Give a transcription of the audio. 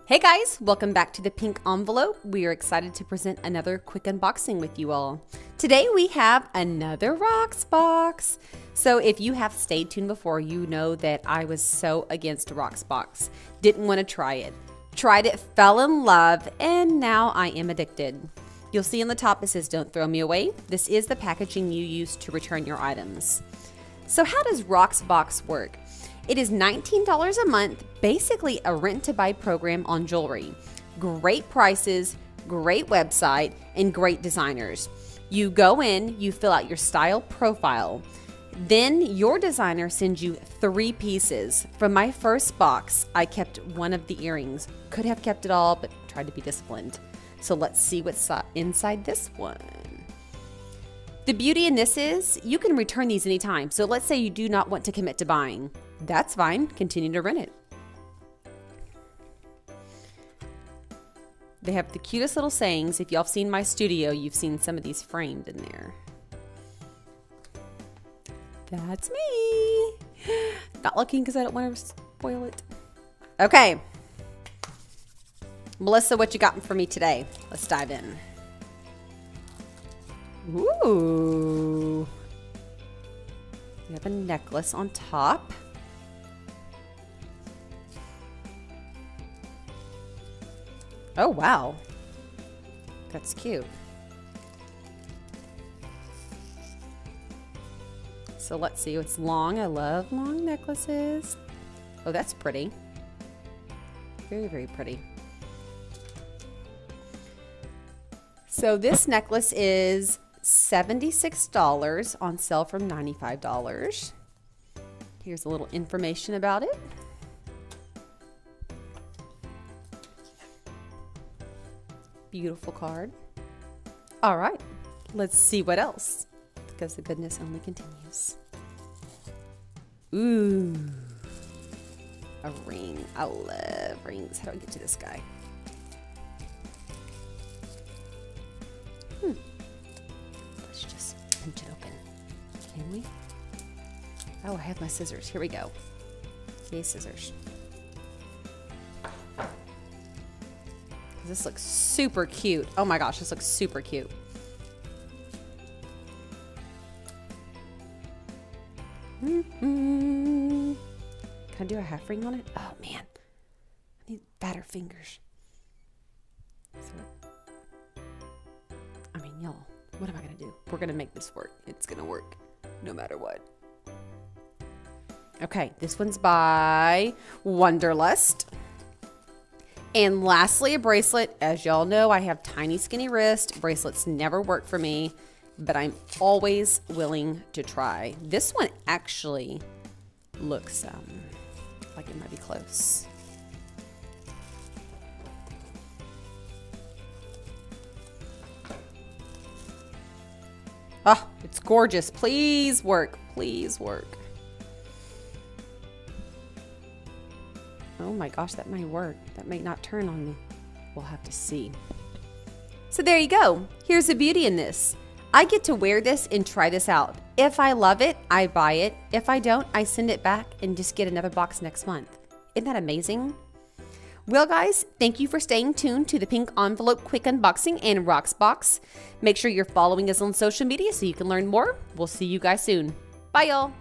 Hey guys, welcome back to the Pink Envelope. We are excited to present another quick unboxing with you all. Today we have another RocksBox. So if you have stayed tuned before, you know that I was so against RocksBox. Didn't want to try it. Tried it, fell in love, and now I am addicted. You'll see on the top it says don't throw me away. This is the packaging you use to return your items. So how does RocksBox work? It is $19 a month, basically a rent-to-buy program on jewelry. Great prices, great website, and great designers. You go in, you fill out your style profile. Then your designer sends you 3 pieces. From my first box, I kept one of the earrings. Could have kept it all, but tried to be disciplined. So let's see what's inside this one. The beauty in this is you can return these anytime. So let's say you do not want to commit to buying. That's fine. Continue to rent it. They have the cutest little sayings. If y'all have seen my studio, you've seen some of these framed in there. That's me. Not looking because I don't want to spoil it. Okay. Melissa, what you got for me today? Let's dive in. Ooh. We have a necklace on top. Oh, wow. That's cute. So let's see. It's long. I love long necklaces. Oh, that's pretty. Very, very pretty. So this necklace is $76 on sale from $95. Here's a little information about it. Beautiful card. All right, let's see what else, because the goodness only continues. Ooh, a ring. I love rings. How do I get to this guy? Let's just pinch it open. Can we? Oh, I have my scissors. Here we go. Yay, scissors. This looks super cute. Oh my gosh, this looks super cute. Can I do a half ring on it? Oh man, I need fatter fingers. So, I mean, y'all, what am I gonna do? We're gonna make this work. It's gonna work no matter what. Okay, this one's by Wonderlust. And lastly, a bracelet. As y'all know, I have tiny, skinny wrist. Bracelets never work for me, but I'm always willing to try. This one actually looks like it might be close. Oh, it's gorgeous. Please work. Please work. Oh my gosh, that may work. That may not turn on me. We'll have to see. So there you go. Here's the beauty in this. I get to wear this and try this out. If I love it, I buy it. If I don't, I send it back and just get another box next month. Isn't that amazing? Well guys, thank you for staying tuned to the Pink Envelope Quick Unboxing and RocksBox. Make sure you're following us on social media so you can learn more. We'll see you guys soon. Bye y'all.